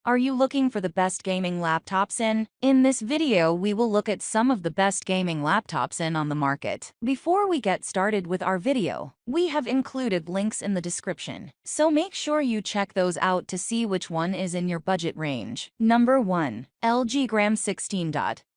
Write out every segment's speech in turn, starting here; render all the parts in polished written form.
Are you looking for the best gaming laptops in? In this video, we will look at some of the best gaming laptops on the market. Before we get started with our video, we have included links in the description, so make sure you check those out to see which one is in your budget range. Number 1. LG Gram 16.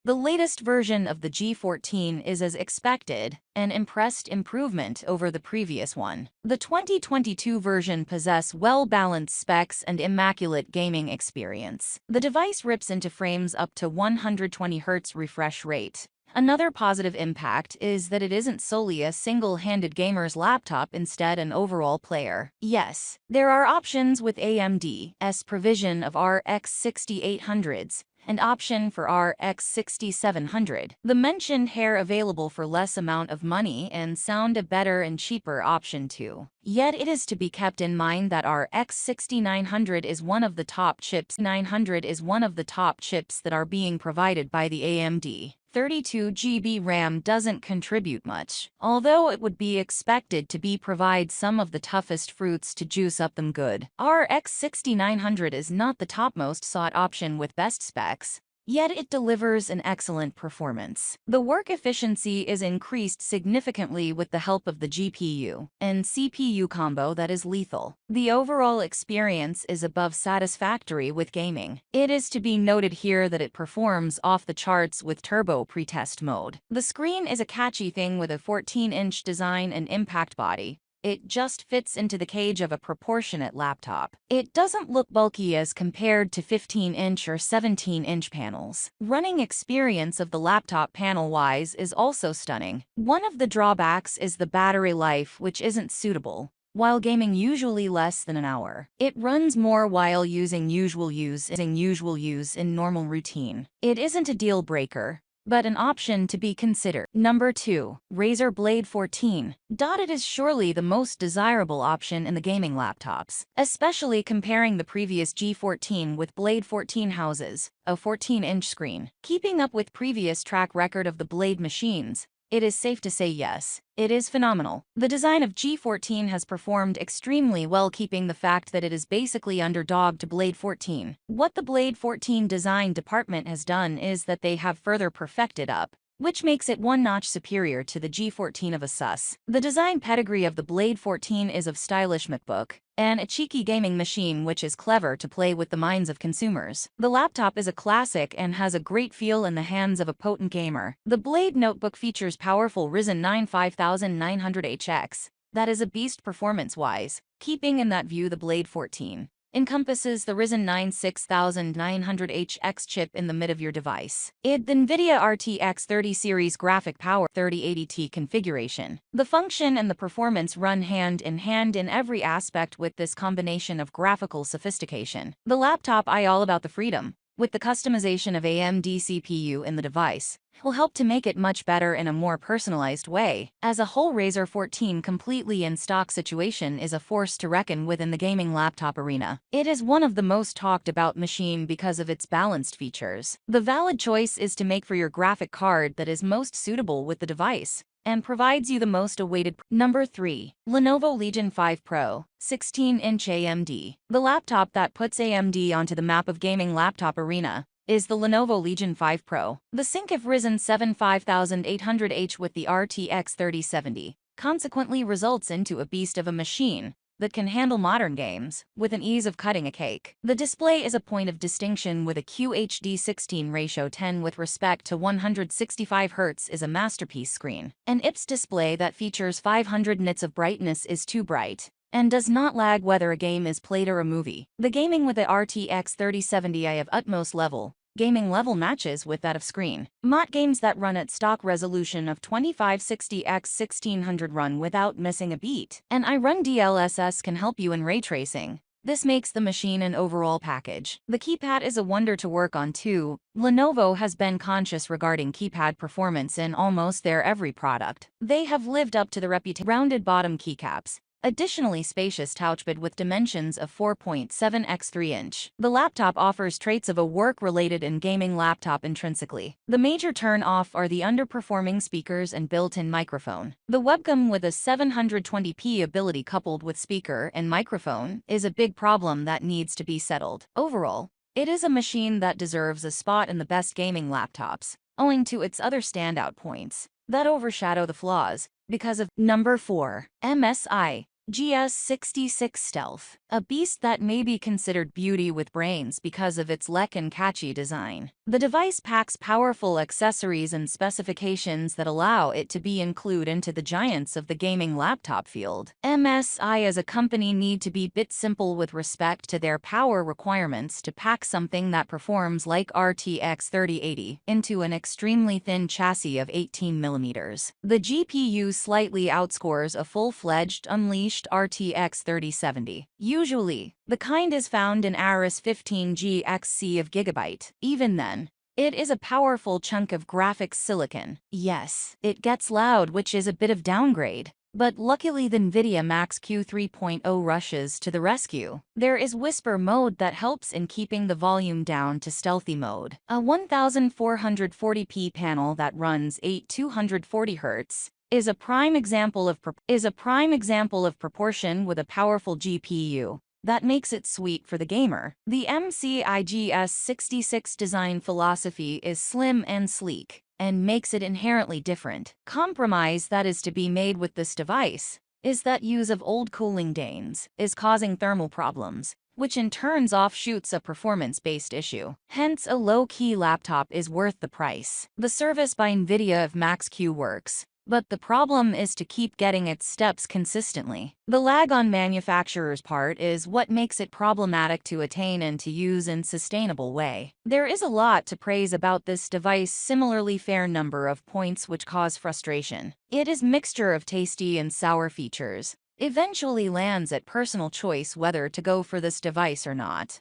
The latest version of the G14 is, as expected, an impressed improvement over the previous one. The 2022 version possesses well-balanced specs and immaculate gaming experience. The device rips into frames up to 120Hz refresh rate. Another positive impact is that it isn't solely a single-handed gamer's laptop, instead an overall player. Yes, there are options with AMD's provision of RX 6800s, and option for RX 6700. The mentioned hair available for less amount of money and sound a better and cheaper option too. Yet it is to be kept in mind that RX 6900 is one of the top chips. 900 is one of the top chips that are being provided by the AMD. 32GB RAM doesn't contribute much, although it would be expected to provide some of the toughest fruits to juice up them good. RX 6900 is not the topmost sought option with best specs, yet it delivers an excellent performance. The work efficiency is increased significantly with the help of the GPU and CPU combo that is lethal. The overall experience is above satisfactory with gaming. It is to be noted here that it performs off the charts with turbo pretest mode. The screen is a catchy thing with a 14-inch design and impact body. It just fits into the cage of a proportionate laptop. It doesn't look bulky as compared to 15-inch or 17-inch panels. Running experience of the laptop panel-wise is also stunning. One of the drawbacks is the battery life, which isn't suitable. While gaming usually less than an hour, it runs more while using usual use in normal routine. It isn't a deal breaker, but an option to be considered. Number 2. Razer Blade 14. It is surely the most desirable option in the gaming laptops, especially comparing the previous G14 with Blade 14 houses a 14-inch screen. Keeping up with previous track record of the Blade machines, it is safe to say yes, it is phenomenal. The design of G14 has performed extremely well, keeping the fact that it is basically underdog to Blade 14. What the Blade 14 design department has done is that they have further perfected up, which makes it one notch superior to the G14 of Asus. The design pedigree of the Blade 14 is of stylish MacBook and a cheeky gaming machine which is clever to play with the minds of consumers. The laptop is a classic and has a great feel in the hands of a potent gamer. The Blade notebook features powerful Ryzen 9 5900HX. That is a beast performance-wise. Keeping in that view, the Blade 14 encompasses the Ryzen 9 6900HX chip in the mid of your device. The NVIDIA RTX 30 series graphic power 3080T configuration. The function and the performance run hand in hand in every aspect with this combination of graphical sophistication. The laptop is all about the freedom, with the customization of AMD CPU in the device, will help to make it much better in a more personalized way. As a whole, Razer 14 completely in stock situation is a force to reckon with in the gaming laptop arena. It is one of the most talked about machine because of its balanced features. The valid choice is to make for your graphic card that is most suitable with the device and provides you the most awaited. Number 3. Lenovo Legion 5 Pro 16-inch AMD. The laptop that puts AMD onto the map of gaming laptop arena is the Lenovo Legion 5 Pro. The sync of Ryzen 7 5800H with the RTX 3070 consequently results into a beast of a machine that can handle modern games with an ease of cutting a cake. The display is a point of distinction with a QHD 16:10 with respect to 165Hz is a masterpiece screen. An IPS display that features 500 nits of brightness is too bright and does not lag whether a game is played or a movie. The gaming with the RTX 3070 of utmost level. Gaming level matches with that of screen. MOT games that run at stock resolution of 2560x1600 run without missing a beat. And iRun DLSS can help you in ray tracing. This makes the machine an overall package. The keypad is a wonder to work on too. Lenovo has been conscious regarding keypad performance in almost their every product. They have lived up to the reputation. Rounded bottom keycaps. Additionally, spacious touchpad with dimensions of 4.7 x 3-inch. The laptop offers traits of a work-related and gaming laptop intrinsically. The major turn-off are the underperforming speakers and built-in microphone. The webcam with a 720p ability coupled with speaker and microphone is a big problem that needs to be settled. Overall, It is a machine that deserves a spot in the best gaming laptops, owing to its other standout points that overshadow the flaws. Because of number 4, MSI GS66 Stealth, a beast that may be considered beauty with brains because of its sleek and catchy design. The device packs powerful accessories and specifications that allow it to be included into the giants of the gaming laptop field. MSI as a company need to be bit simple with respect to their power requirements to pack something that performs like RTX 3080 into an extremely thin chassis of 18mm. The GPU slightly outscores a full-fledged unleashed RTX 3070. Usually, the kind is found in Aorus 15G XC of Gigabyte. Even then, it is a powerful chunk of graphics silicon. Yes, it gets loud, which is a bit of downgrade. But luckily the NVIDIA Max-Q 3.0 rushes to the rescue. There is whisper mode that helps in keeping the volume down to stealthy mode. A 1440p panel that runs 8240Hz is a prime example of proportion with a powerful GPU that makes it sweet for the gamer. The MSI 66 design philosophy is slim and sleek, and makes it inherently different. Compromise that is to be made with this device is that use of old cooling danes is causing thermal problems, which in turn offshoots a performance-based issue. Hence, a low-key laptop is worth the price. The service by NVIDIA of Max-Q works, but the problem is to keep getting its steps consistently. The lag on manufacturer's part is what makes it problematic to attain and to use in sustainable way. There is a lot to praise about this device, similarly fair number of points which cause frustration. It is mixture of tasty and sour features. Eventually lands at personal choice whether to go for this device or not.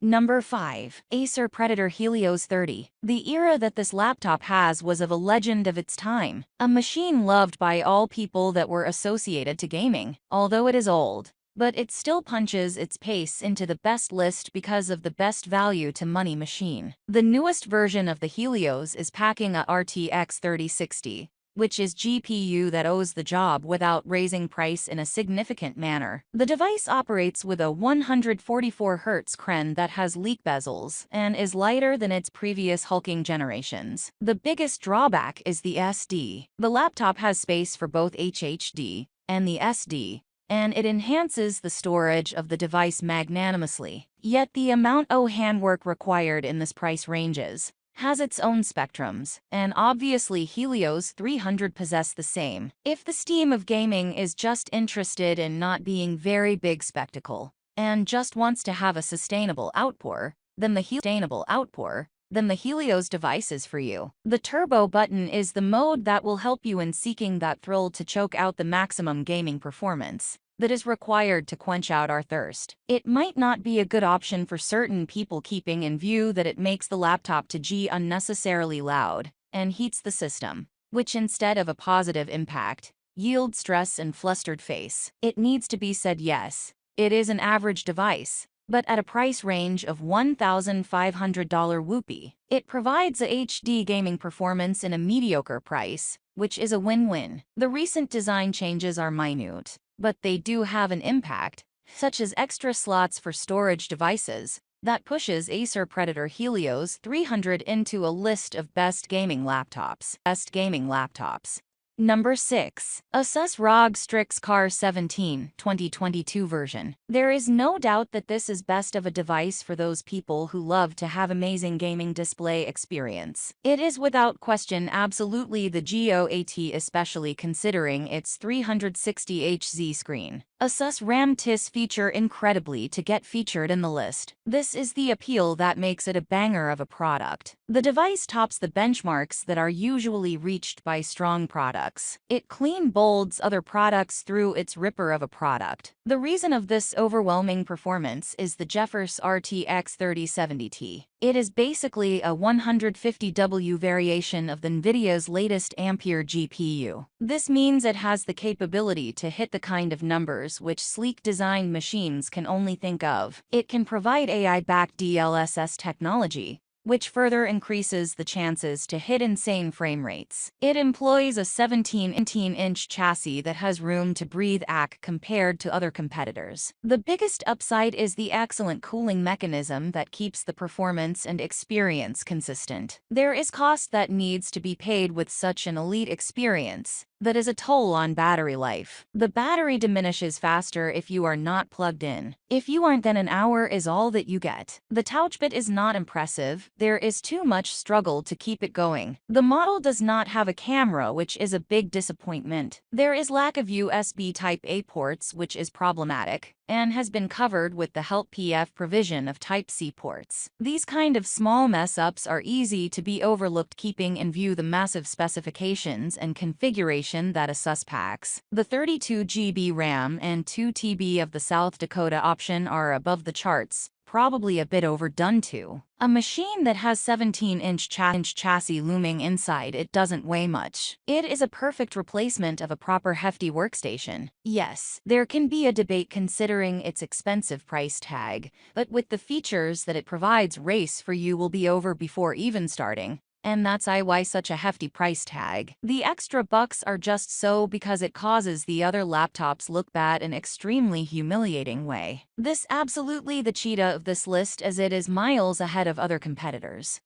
Number 5. Acer Predator Helios 30. The era that this laptop has was of a legend of its time, a machine loved by all people that were associated to gaming. Although it is old, but it still punches its pace into the best list because of the best value to money machine. The newest version of the Helios is packing a RTX 3060. Which is GPU that owes the job without raising price in a significant manner. The device operates with a 144Hz Cren that has leak bezels and is lighter than its previous hulking generations. The biggest drawback is the SD. The laptop has space for both HDD and the SD, and it enhances the storage of the device magnanimously. Yet the amount of handwork required in this price ranges has its own spectrums, and obviously Helios 300 possess the same. If the steam of gaming is just interested in not being very big spectacle, and just wants to have a sustainable outpour, then the Helios device is for you. The turbo button is the mode that will help you in seeking that thrill to choke out the maximum gaming performance that is required to quench out our thirst. It might not be a good option for certain people, keeping in view that it makes the laptop to G unnecessarily loud and heats the system, which instead of a positive impact, yield stress and flustered face. It needs to be said, yes, it is an average device, but at a price range of $1,500 whoopee. It provides a HD gaming performance in a mediocre price, which is a win-win. The recent design changes are minute, but they do have an impact, such as extra slots for storage devices, that pushes Acer Predator Helios 300 into a list of best gaming laptops. Number 6. Asus ROG Strix Car 17 2022 version. There is no doubt that this is best of a device for those people who love to have amazing gaming display experience. It is without question absolutely the GOAT, especially considering its 360Hz screen. Asus rammed this feature incredibly to get featured in the list. This is the appeal that makes it a banger of a product. The device tops the benchmarks that are usually reached by strong products. It clean bolds other products through its ripper of a product. The reason of this overwhelming performance is the GeForce RTX 3070 Ti. It is basically a 150W variation of the NVIDIA's latest Ampere GPU. This means it has the capability to hit the kind of numbers which sleek designed machines can only think of. It can provide AI-backed DLSS technology, which further increases the chances to hit insane frame rates. It employs a 17-inch chassis that has room to breathe compared to other competitors. The biggest upside is the excellent cooling mechanism that keeps the performance and experience consistent. There is cost that needs to be paid with such an elite experience. That is a toll on battery life. The battery diminishes faster if you are not plugged in. If you aren't, then an hour is all that you get. The touchpad is not impressive. There is too much struggle to keep it going. The model does not have a camera, which is a big disappointment. There is lack of USB Type-A ports, which is problematic, and has been covered with the HelpPF provision of Type-C ports. These kind of small mess-ups are easy to be overlooked, keeping in view the massive specifications and configuration that ASUS packs. The 32 GB RAM and 2 TB of the South Dakota option are above the charts, probably a bit overdone too. A machine that has 17-inch chassis looming inside it doesn't weigh much. It is a perfect replacement of a proper hefty workstation. Yes, there can be a debate considering its expensive price tag, but with the features that it provides, race for you will be over before even starting. And that's why such a hefty price tag. The extra bucks are just so because it causes the other laptops look bad in extremely humiliating way. This absolutely the cheetah of this list, as it is miles ahead of other competitors.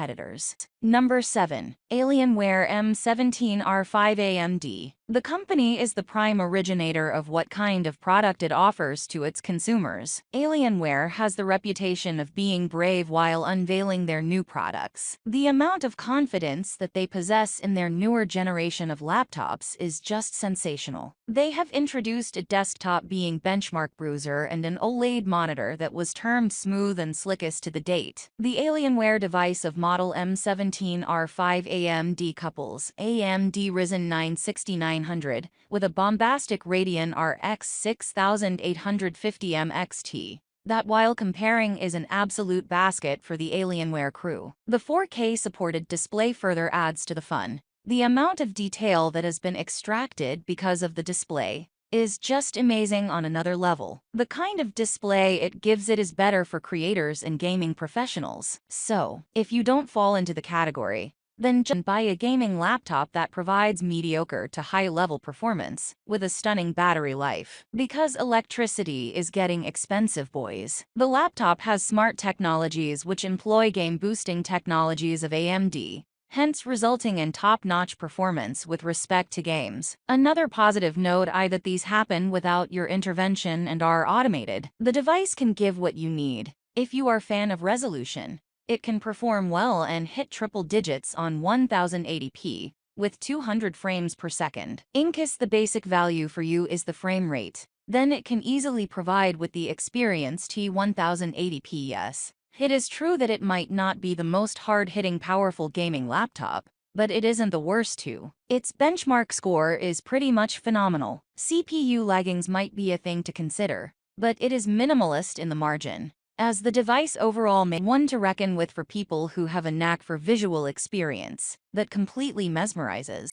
Number 7. Alienware M17R5 AMD. The company is the prime originator of what kind of product it offers to its consumers. Alienware has the reputation of being brave while unveiling their new products. The amount of confidence that they possess in their newer generation of laptops is just sensational. They have introduced a desktop being benchmark bruiser and an OLED monitor that was termed smooth and slickest to the date. The Alienware device of model M17R5 AMD couples AMD Ryzen 9 6900 with a bombastic Radeon RX 6850M XT. That, while comparing, is an absolute basket for the Alienware crew. The 4K supported display further adds to the fun. The amount of detail that has been extracted because of the display is just amazing on another level. The kind of display it gives it is better for creators and gaming professionals. So, if you don't fall into the category, then just buy a gaming laptop that provides mediocre to high-level performance with a stunning battery life. Because electricity is getting expensive, boys. The laptop has smart technologies which employ game-boosting technologies of AMD, hence resulting in top-notch performance with respect to games. Another positive note is that these happen without your intervention and are automated. The device can give what you need. If you are a fan of resolution, it can perform well and hit triple digits on 1080p with 200 frames per second. In case the basic value for you is the frame rate, then it can easily provide with the experience T1080p. Yes, it is true that it might not be the most hard-hitting powerful gaming laptop, but it isn't the worst too. Its benchmark score is pretty much phenomenal. CPU laggings might be a thing to consider, but it is minimalist in the margin, as the device overall may one to reckon with for people who have a knack for visual experience that completely mesmerizes.